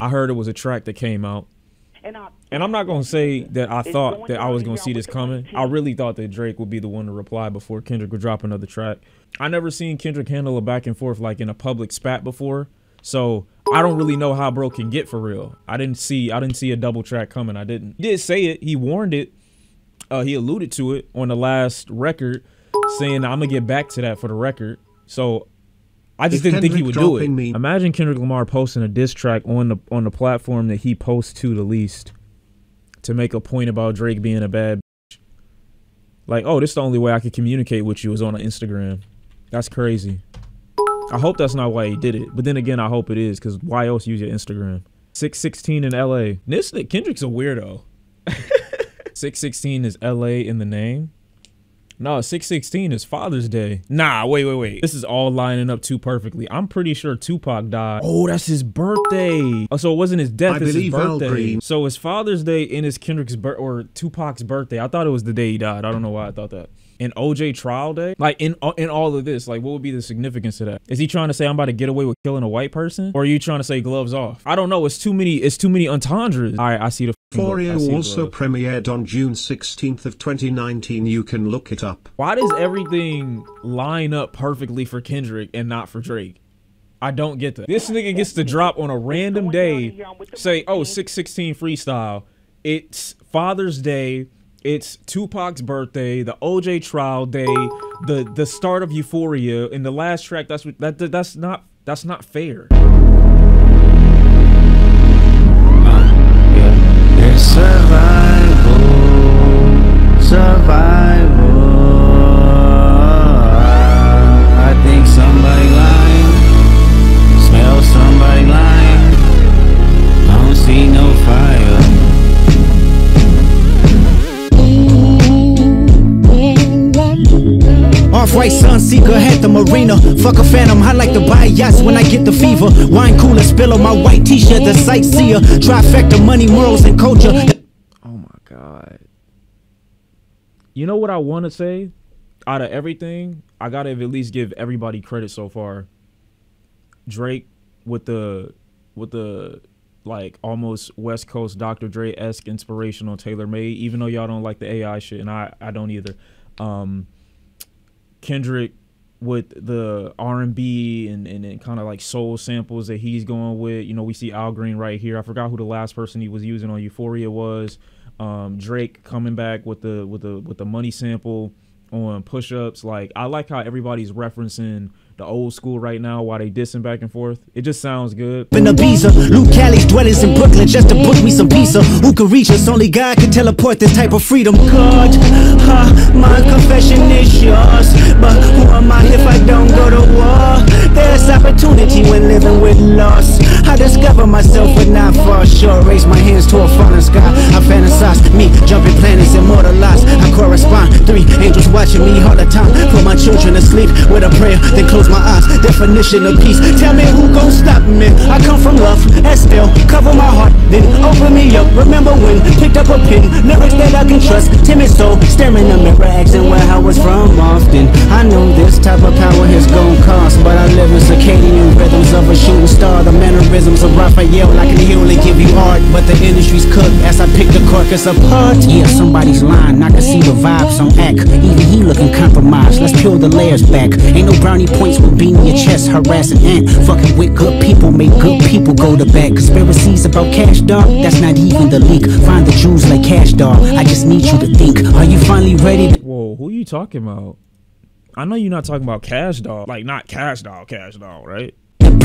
I heard it was a track that came out. And I'm not going to say that I thought that I was going to see this coming. I really thought that Drake would be the one to reply before Kendrick would drop another track. I never seen Kendrick handle a back and forth like in a public spat before. So I don't really know how bro can get for real. I didn't see a double track coming. I didn't. He did say it. He warned it. He alluded to it on the last record, saying I'm gonna get back to that for the record. So I just didn't think he would do it. Imagine Kendrick Lamar posting a diss track on the platform that he posts to the least to make a point about Drake being a bad bitch. Like, oh, this is the only way I could communicate with you is on Instagram. That's crazy. I hope that's not why he did it. But then again, I hope it is, because why else use your Instagram? 616 in LA. Kendrick's a weirdo. 616 is LA in the name? No, 616 is Father's Day. Nah, wait. This is all lining up too perfectly. I'm pretty sure Tupac died. Oh, that's his birthday. Oh, so it wasn't his death, it's his birthday. So it's Father's Day and it's Kendrick's or Tupac's birthday. I thought it was the day he died. I don't know why I thought that. And OJ trial day? Like in all of this, like what would be the significance of that? Is he trying to say I'm about to get away with killing a white person? Or are you trying to say gloves off? I don't know. It's too many entendres. All right, I see the Euphoria also premiered on June 16th of 2019. You can look it up. Why does everything line up perfectly for Kendrick and not for Drake? I don't get that. This nigga gets to drop on a random day, say, oh, 616 freestyle. It's Father's Day. It's Tupac's birthday, the OJ trial day, the start of Euphoria, and the last track. That's not fair. Yeah. There's survival. I think somebody lying, smell somebody lying. I don't see no fire. Off-white Sunseeker had the marina. Fuck a phantom, I like to buy yachts when I get the fever. Wine cooler, spill on my white t-shirt, the sightseer. Trifecta, money, morals, and culture. Oh my God. You know what I want to say? Out of everything, I gotta at least give everybody credit so far. Drake with the like almost West Coast Dr. Dre-esque inspirational tailor-made, even though y'all don't like the AI shit, and I don't either. Kendrick with the R&B and kind of like soul samples that he's going with. You know, we see Al Green right here. I forgot who the last person he was using on Euphoria was. Drake coming back with the money sample on Push-Ups. Like, I like how everybody's referencing the old school right now while they dissing back and forth. It just sounds good. In Ibiza, Luke Cali's dwellers in Brooklyn just to book me some pizza. Who could reach us? Only God can teleport this type of freedom. God, my confession is yours, but who am I if I don't go to war? There's opportunity when living with loss. I discover myself but not far short. Raise my hands to a fallen sky. I fantasize me jumping planets, immortalized. I correspond. 3 angels watching me all the time. Put my children to sleep with a prayer, then close my eyes. Definition of peace. Tell me who gon' stop me. I come from love, Estelle. Cover my heart, then open me up. Remember when picked up a pen, lyrics that I can trust. Timid soul, staring in the mirror, asking where I was from often. I know this type of power has gon' cost, but I live in circadian rhythms of a shooting star. The mannerisms of Raphael, I can only give you art, but the industry's cooked as I pick the carcass apart. Yeah, somebody's lying. I can see the vibes on act. Even he looking compromised. Let's peel the layers back. Ain't no brownie points with beating your chest, harassing ant. Fucking with good people, make good people go to bed. Conspiracies about cash, dog, that's not even the leak. Find the Jews like cash, dog. I just need you to think. Are you finally ready to— Whoa, who are you talking about? I know you're not talking about Cash Dog. Like, not Cash Dog, right?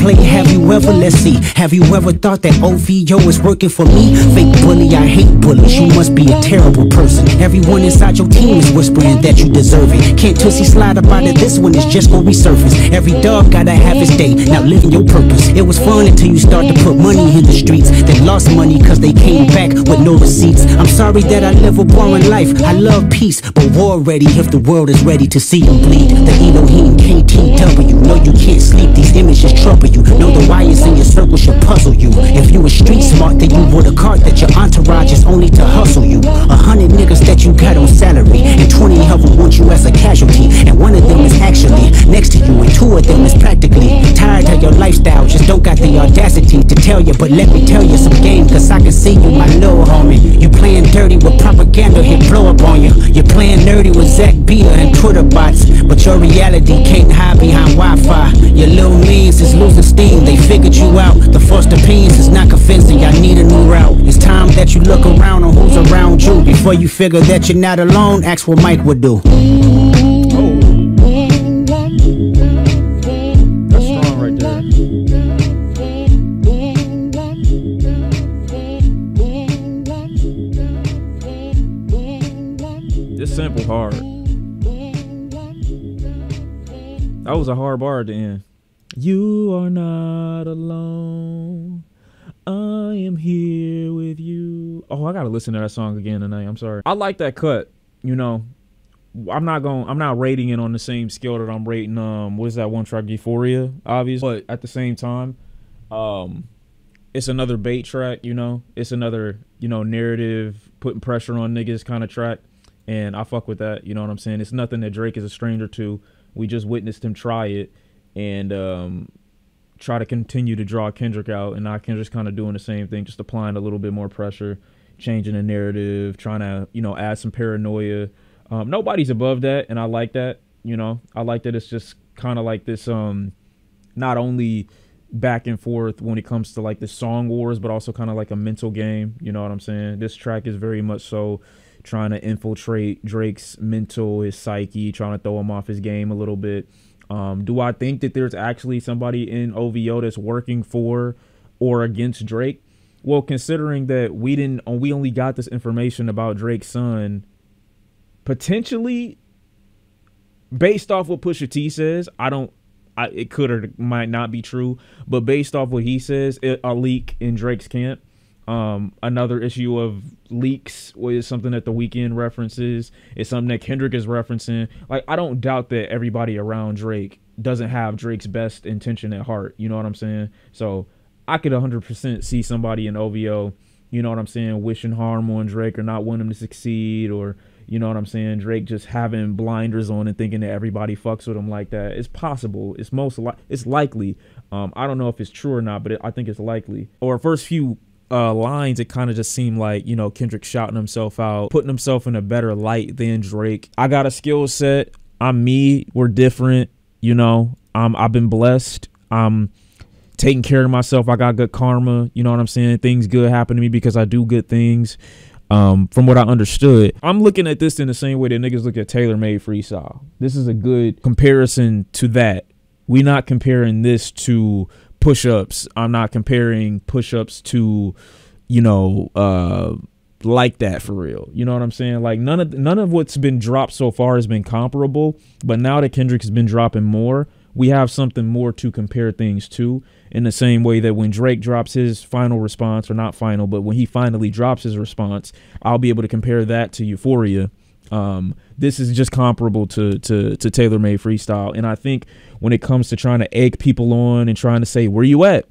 play? Have you ever, let's see, have you ever thought that OVO is working for me? Fake bully, I hate bullies, you must be a terrible person. Everyone inside your team is whispering that you deserve it. Can't Tootsie slide up out of this one, it's just gonna resurface. Every dog gotta have his day, now living your purpose. It was fun until you start to put money in the streets. They lost money cause they came back with no receipts. I'm sorry that I live a boring life, I love peace, but war ready if the world is ready to see them bleed. The Elohim KTW, no you can't sleep, these images trouble you. Know the wires in your circle should puzzle you. If you were street smart, then you would have caught that your entourage is only to hustle you. 100 niggas that you got on salary, and 20 of them want you as a casualty. And one of them is actually next to you, and 2 of them is practically tired of your lifestyle, just don't got the audacity to tell failure, but let me tell you some game, cause I can see you, my little homie. You playing dirty with propaganda, hit blow up on you. You're playing nerdy with Zach Beer and Twitter bots, but your reality can't hide behind Wi-Fi. Your little means is losing steam, they figured you out. The first opinions is not convincing, I need a new route. It's time that you look around on who's around you. Before you figure that you're not alone, ask what Mike would do. Sample hard. That was a hard bar at the end. You are not alone. I am here with you. Oh, I gotta listen to that song again tonight. I'm sorry. I like that cut. You know, I'm not rating it on the same scale that I'm rating what is that one track, Euphoria, obviously. But at the same time, it's another bait track, you know. It's another, you know, narrative, putting pressure on niggas kind of track. And I fuck with that, you know what I'm saying? It's nothing that Drake is a stranger to. We just witnessed him try it and try to continue to draw Kendrick out. And now Kendrick's kind of doing the same thing, just applying a little bit more pressure, changing the narrative, trying to, you know, add some paranoia. Nobody's above that, and I like that, you know. I like that it's just kind of like this not only back and forth when it comes to like the song wars, but also kind of like a mental game, you know what I'm saying? This track is very much so trying to infiltrate Drake's mental, his psyche, trying to throw him off his game a little bit. Do I think that there's actually somebody in OVO that's working for or against Drake? Well, considering that we only got this information about Drake's son, potentially based off what Pusha T says, it could or might not be true, but based off what he says, a leak in Drake's camp. Another issue of leaks is something that The Weeknd references. It's something that Kendrick is referencing. Like, I don't doubt that everybody around Drake doesn't have Drake's best intention at heart. You know what I'm saying? So I could 100% see somebody in OVO, you know what I'm saying, wishing harm on Drake or not wanting him to succeed, or, you know what I'm saying, Drake just having blinders on and thinking that everybody fucks with him like that. It's possible. It's likely. I don't know if it's true or not, but I think it's likely. Or first few lines, it kind of just seemed like, you know, Kendrick shouting himself out, putting himself in a better light than Drake. I got a skill set. I'm me. We're different. You know, I've been blessed. I'm taking care of myself. I got good karma. You know what I'm saying? Things good happen to me because I do good things. From what I understood, I'm looking at this in the same way that niggas look at Tailor-Made Freestyle. This is a good comparison to that. We're not comparing this to push-ups. I'm not comparing push-ups to, you know, like that for real. You know what I'm saying? Like none of what's been dropped so far has been comparable, but now that Kendrick has been dropping more, we have something more to compare things to, in the same way that when Drake drops his final response, or not final, but when he finally drops his response, I'll be able to compare that to Euphoria. This is just comparable to Tailor-Made Freestyle. And I think when it comes to trying to egg people on and trying to say, where you at?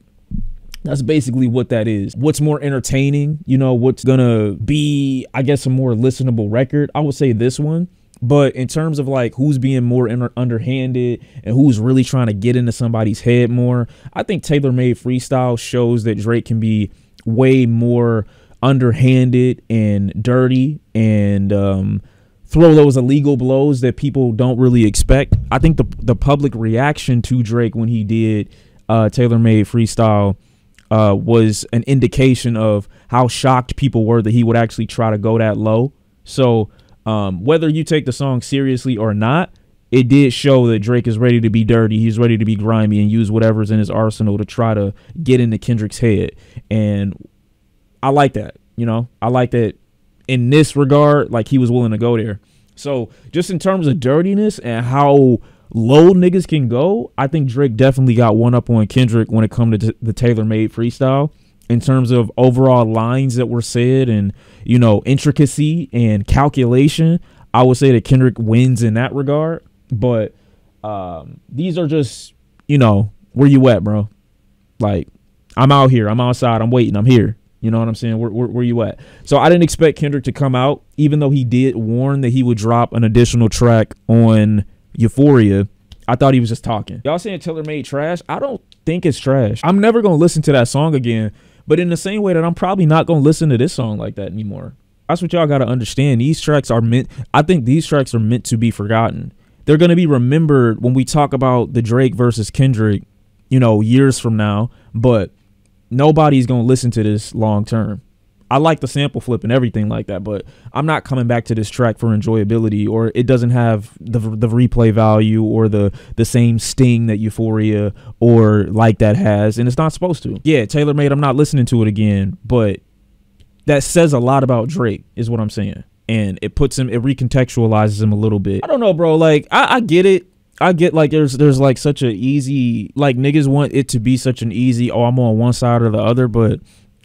That's basically what that is. What's more entertaining, you know, what's gonna be, I guess, a more listenable record, I would say this one. But in terms of like who's being more underhanded and who's really trying to get into somebody's head more, I think Tailor-Made Freestyle shows that Drake can be way more underhanded and dirty and throw those illegal blows that people don't really expect. I think the public reaction to Drake when he did Tailor-Made Freestyle was an indication of how shocked people were that he would actually try to go that low. So whether you take the song seriously or not, it did show that Drake is ready to be dirty. He's ready to be grimy and use whatever's in his arsenal to try to get into Kendrick's head. And I like that, you know, I like that in this regard, like he was willing to go there. So just in terms of dirtiness and how low niggas can go, I think Drake definitely got one up on Kendrick when it comes to the Tailor-Made Freestyle. In terms of overall lines that were said and, you know, intricacy and calculation, I would say that Kendrick wins in that regard. But these are just, you know, where you at, bro? Like, I'm out here. I'm outside. I'm waiting. I'm here. You know what I'm saying? Where you at? So I didn't expect Kendrick to come out, even though he did warn that he would drop an additional track on Euphoria. I thought he was just talking. Y'all saying Tailor-Made trash? I don't think it's trash. I'm never going to listen to that song again, but in the same way that I'm probably not going to listen to this song like that anymore. That's what y'all got to understand. These tracks are meant, I think these tracks are meant to be forgotten. They're going to be remembered when we talk about the Drake versus Kendrick, you know, years from now, but nobody's going to listen to this long term. I like the sample flip and everything like that, but I'm not coming back to this track for enjoyability, or it doesn't have the replay value or the same sting that Euphoria or Like That has, and it's not supposed to. Yeah, tailor-made, I'm not listening to it again, but that says a lot about Drake is what I'm saying. And it puts him, it recontextualizes him a little bit. I don't know, bro. Like, I get it. I get like there's like such a easy, like niggas want it to be such an easy, oh, I'm on one side or the other, but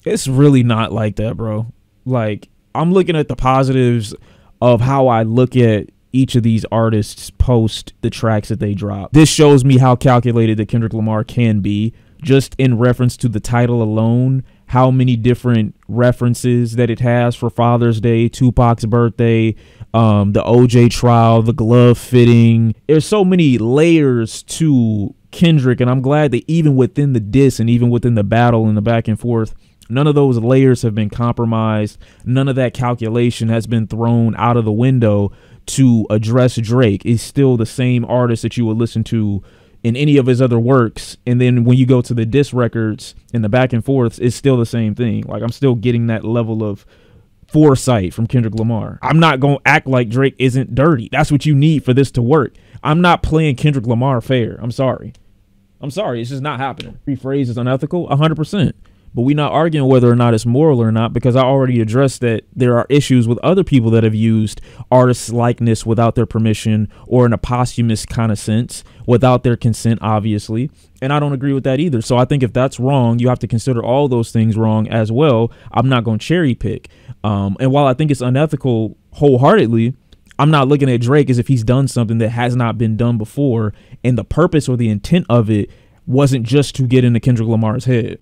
it's really not like that, bro. Like, I'm looking at the positives of how I look at each of these artists post the tracks that they drop. This shows me how calculated that Kendrick Lamar can be, just in reference to the title alone, how many different references that it has for Father's Day, Tupac's birthday, the OJ trial, the glove fitting. There's so many layers to Kendrick, and I'm glad that even within the diss and even within the battle and the back and forth, none of those layers have been compromised. None of that calculation has been thrown out of the window to address Drake. It's still the same artist that you would listen to in any of his other works. And then when you go to the diss records and the back and forths, it's still the same thing. Like, I'm still getting that level of foresight from Kendrick Lamar. I'm not going to act like Drake isn't dirty. That's what you need for this to work. I'm not playing Kendrick Lamar fair. I'm sorry. It's just not happening. Rephrase is unethical, 100%. But we're not arguing whether or not it's moral or not, because I already addressed that there are issues with other people that have used artists' likeness without their permission, or in a posthumous kind of sense, without their consent, obviously. And I don't agree with that either. So I think if that's wrong, you have to consider all those things wrong as well. I'm not going to cherry pick. And while I think it's unethical wholeheartedly, I'm not looking at Drake as if he's done something that has not been done before, and the purpose or the intent of it wasn't just to get into Kendrick Lamar's head.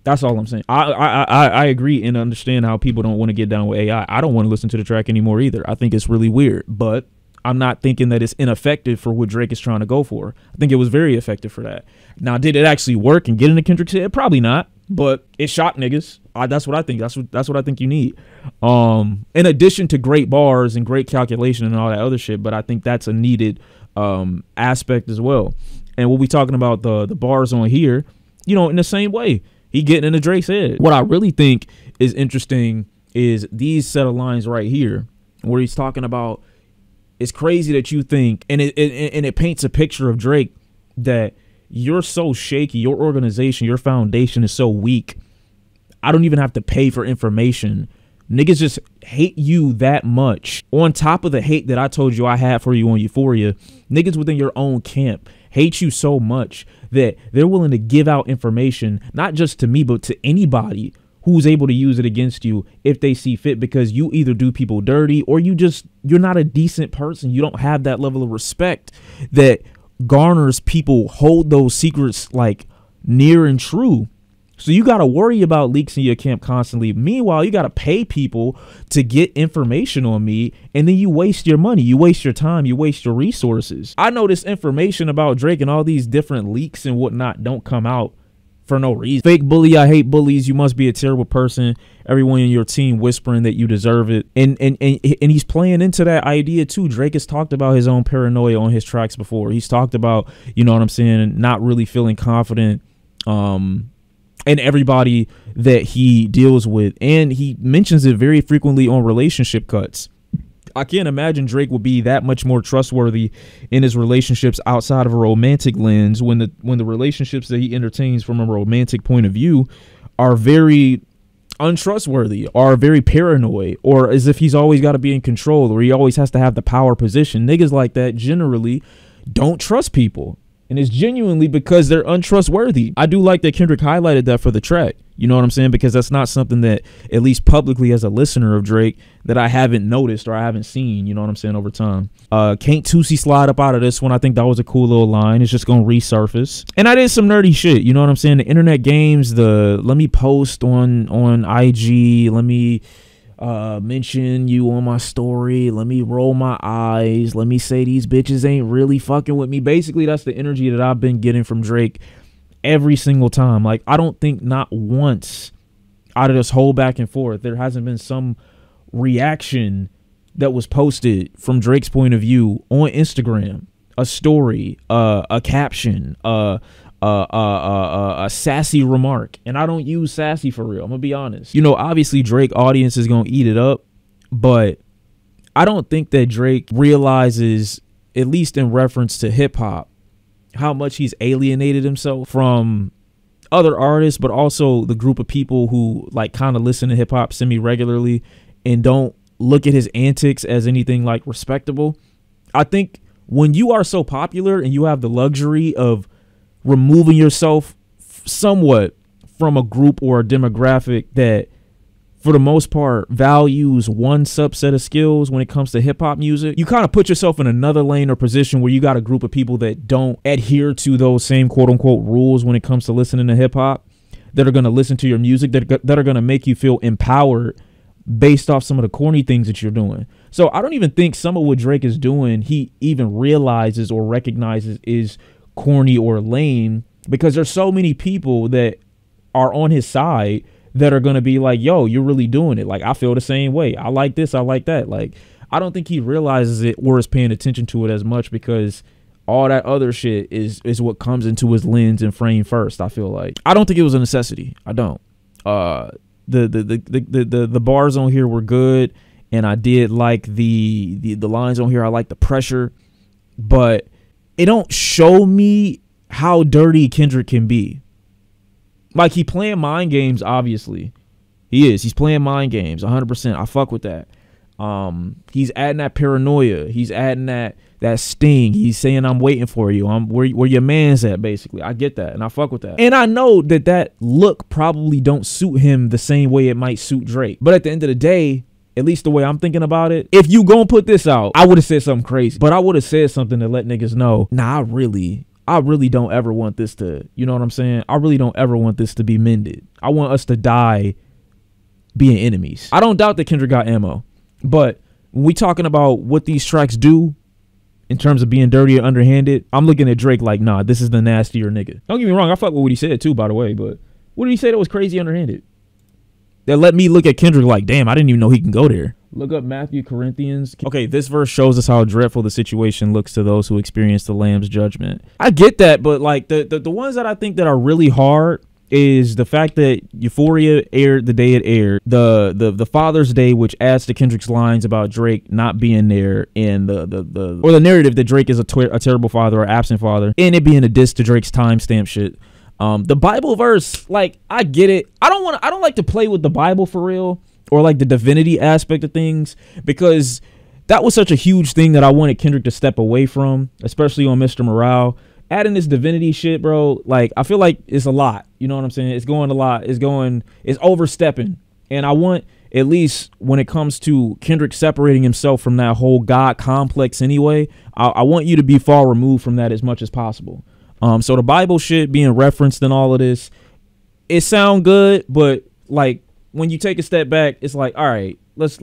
That's all I'm saying. I agree and understand how people don't want to get down with AI. I don't want to listen to the track anymore either. I think it's really weird, but I'm not thinking that it's ineffective for what Drake is trying to go for. I think it was very effective for that. Now, did it actually work and get into Kendrick's head? Probably not, but it shocked niggas. That's what I think. That's what I think you need. In addition to great bars and great calculation and all that other shit, but I think that's a needed aspect as well. And we'll be talking about the bars on here, you know, in the same way. He getting into Drake's head. What I really think is interesting is these set of lines right here, where he's talking about, it's crazy that you think, and it paints a picture of Drake that you're so shaky, your organization, your foundation is so weak, I don't even have to pay for information. Niggas just hate you that much. On top of the hate that I told you I had for you on Euphoria, niggas within your own camp hate you so much that they're willing to give out information, not just to me, but to anybody who's able to use it against you if they see fit, because you either do people dirty or you're not a decent person. You don't have that level of respect that garners people hold those secrets like near and true. So you got to worry about leaks in your camp constantly. Meanwhile, you got to pay people to get information on me, and then you waste your money, you waste your time, you waste your resources. I know this information about Drake and all these different leaks and whatnot don't come out for no reason. Fake bully, I hate bullies, you must be a terrible person, everyone in your team whispering that you deserve it. And he's playing into that idea too. Drake has talked about his own paranoia on his tracks before. He's talked about, you know what I'm saying, not really feeling confident and everybody that he deals with, and he mentions it very frequently on relationship cuts. I can't imagine Drake would be that much more trustworthy in his relationships outside of a romantic lens when the relationships that he entertains from a romantic point of view are very untrustworthy, are very paranoid, or as if he's always got to be in control, or he always has to have the power position. Niggas like that generally don't trust people. And it's genuinely because they're untrustworthy. I do like that Kendrick highlighted that for the track. You know what I'm saying? Because that's not something that, at least publicly as a listener of Drake, that I haven't noticed or I haven't seen, you know what I'm saying, over time. Can't Tootsie slide up out of this one? I think that was a cool little line. It's just going to resurface. And I did some nerdy shit, you know what I'm saying? The internet games, let me post on IG, let me mention you on my story, let me roll my eyes, let me say these bitches ain't really fucking with me. Basically, that's the energy that I've been getting from Drake. every single time. Like, I don't think not once out of this whole back and forth there hasn't been some reaction that was posted from Drake's point of view on Instagram, a story, a caption, a sassy remark. And I don't use sassy for real. I'm gonna be honest. You know, obviously Drake audience is gonna eat it up, but I don't think that Drake realizes, at least in reference to hip hop, how much he's alienated himself from other artists, but also the group of people who like kind of listen to hip hop semi regularly and don't look at his antics as anything like respectable. I think when you are so popular and you have the luxury of removing yourself somewhat from a group or a demographic that for the most part values one subset of skills when it comes to hip hop music, you kind of put yourself in another lane or position where you got a group of people that don't adhere to those same quote unquote rules when it comes to listening to hip hop, that are going to listen to your music, that are going to make you feel empowered based off some of the corny things that you're doing. So I don't even think some of what Drake is doing, he even realizes or recognizes is corny or lame, because there's so many people that are on his side that are going to be like, yo, you're really doing it. Like, I feel the same way. I like this. I like that. Like, I don't think he realizes it or is paying attention to it as much, because all that other shit is what comes into his lens and frame first. I feel like I don't think it was a necessity. I don't. The bars on here were good, and I did like the lines on here. I like the pressure, but it don't show me how dirty Kendrick can be. Like, he playing mind games, obviously. He's playing mind games 100%. I fuck with that. He's adding that paranoia. He's adding that sting. He's saying, I'm waiting for you. I'm where your man's at, basically. I get that, and I fuck with that. And I know that look probably don't suit him the same way it might suit Drake. But at the end of the day, at least the way I'm thinking about it, if you gonna put this out, I would have said something crazy. But I would have said something to let niggas know, nah, I really don't ever want this to, you know what I'm saying? I really don't ever want this to be mended. I want us to die being enemies. I don't doubt that Kendrick got ammo, but when we talking about what these tracks do in terms of being dirty or underhanded, I'm looking at Drake like, nah, this is the nastier nigga. Don't get me wrong, I fuck with what he said too, by the way, but what did he say that was crazy underhanded? That let me look at Kendrick like, damn, I didn't even know he can go there. Look up Matthew Corinthians. Okay, this verse shows us how dreadful the situation looks to those who experience the Lamb's judgment. I get that, but like the ones that I think that are really hard is the fact that Euphoria aired the day it aired, the Father's Day, which adds to Kendrick's lines about Drake not being there, and the narrative that Drake is a terrible father or absent father, and it being a diss to Drake's timestamp shit. The Bible verse, like, I get it. I don't like to play with the Bible for real, or like the divinity aspect of things, because that was such a huge thing that I wanted Kendrick to step away from, especially on Mr. Morale. Adding this divinity shit, bro, like, I feel like it's a lot. You know what I'm saying? It's going a lot. It's overstepping. And I want, at least when it comes to Kendrick separating himself from that whole God complex anyway, I want you to be far removed from that as much as possible. So the Bible shit being referenced in all of this, it sound good, but like, when you take a step back, it's like, all right, let's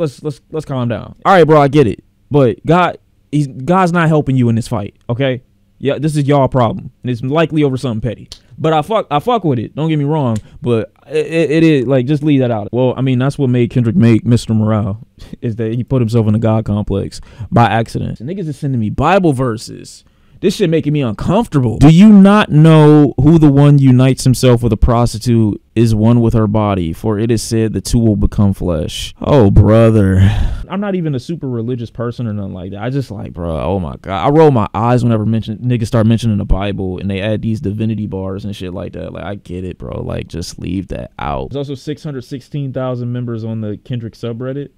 calm down. All right, bro, I get it, but God's not helping you in this fight, okay? Yeah, this is y'all problem, and it's likely over something petty. But I fuck with it. Don't get me wrong, but it is like, just leave that out. Well, I mean, that's what made Kendrick make Mr. Morale, is that he put himself in a God complex by accident. And niggas is sending me Bible verses. This shit making me uncomfortable. Do you not know who the one unites himself with a prostitute is one with her body? For it is said the two will become flesh. Oh, brother. I'm not even a super religious person or nothing like that. I just like, bro, oh my God. I roll my eyes whenever niggas start mentioning the Bible and they add these divinity bars and shit like that. Like, I get it, bro. Like, just leave that out. There's also 616,000 members on the Kendrick subreddit.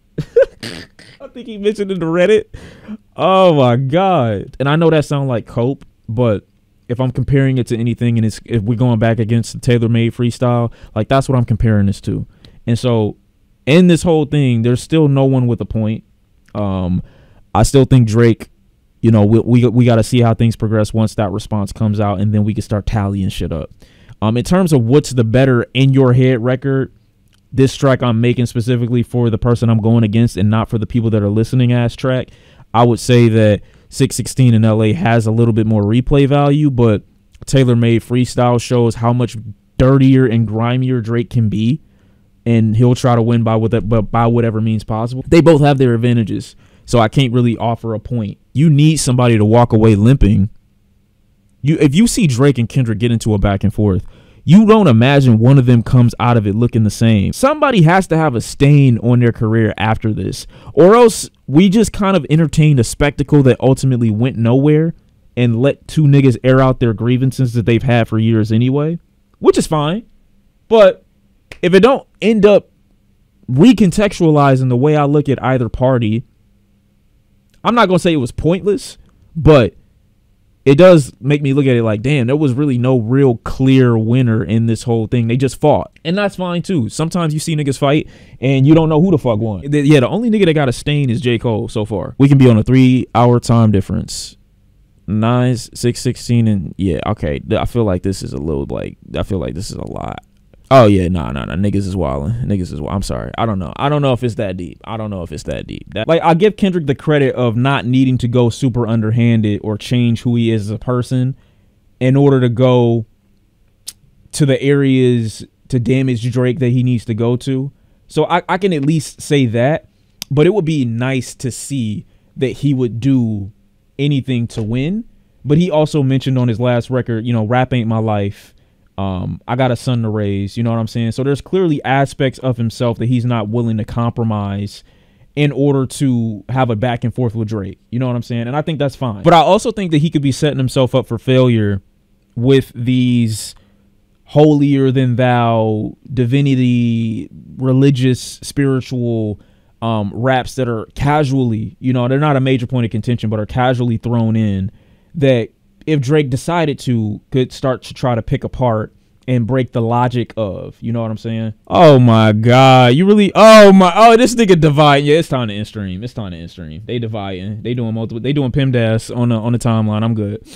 I think he mentioned in the Reddit. Oh my God. And I know that sounds like cope, but if I'm comparing it to anything, and if we're going back against the tailor-made freestyle, like, that's what I'm comparing this to. And so in this whole thing, there's still no one with a point. I still think Drake, you know, we got to see how things progress once that response comes out, and then we can start tallying shit up. In terms of what's the better in your head record, this track I'm making specifically for the person I'm going against and not for the people that are listening ass track, I would say that 616 in LA has a little bit more replay value, but tailor-made freestyle shows how much dirtier and grimier Drake can be, and he'll try to win by whatever means possible. They both have their advantages, so I can't really offer a point. You need somebody to walk away limping. If you see Drake and Kendrick get into a back and forth, you don't imagine one of them comes out of it looking the same. Somebody has to have a stain on their career after this, or else we just kind of entertained a spectacle that ultimately went nowhere and let two niggas air out their grievances that they've had for years anyway, which is fine. But if it don't end up recontextualizing the way I look at either party, I'm not going to say it was pointless, but it does make me look at it like, damn, there was really no real clear winner in this whole thing. They just fought. And that's fine, too. Sometimes you see niggas fight, and you don't know who the fuck won. Yeah, the only nigga that got a stain is J. Cole so far. We can be on a 3-hour time difference. 9, 6, 16, and yeah, okay. I feel like this is a little, like, I feel like this is a lot. Oh, yeah, nah. Niggas is wildin'. I'm sorry. I don't know if it's that deep. Like, I give Kendrick the credit of not needing to go super underhanded or change who he is as a person in order to go to the areas to damage Drake that he needs to go to. So I can at least say that. But it would be nice to see that he would do anything to win. But he also mentioned on his last record, rap ain't my life. I got a son to raise, you know what I'm saying? So there's clearly aspects of himself that he's not willing to compromise in order to have a back and forth with Drake. You know what I'm saying? And I think that's fine. But I also think that he could be setting himself up for failure with these holier than thou, divinity, religious, spiritual raps that are casually, they're not a major point of contention, but are casually thrown in that if Drake decided to, could start to try to pick apart and break the logic of, you know what I'm saying? Oh my God. You really, this nigga dividing. Yeah, it's time to end stream. They dividing. They doing PEMDAS on the timeline. I'm good.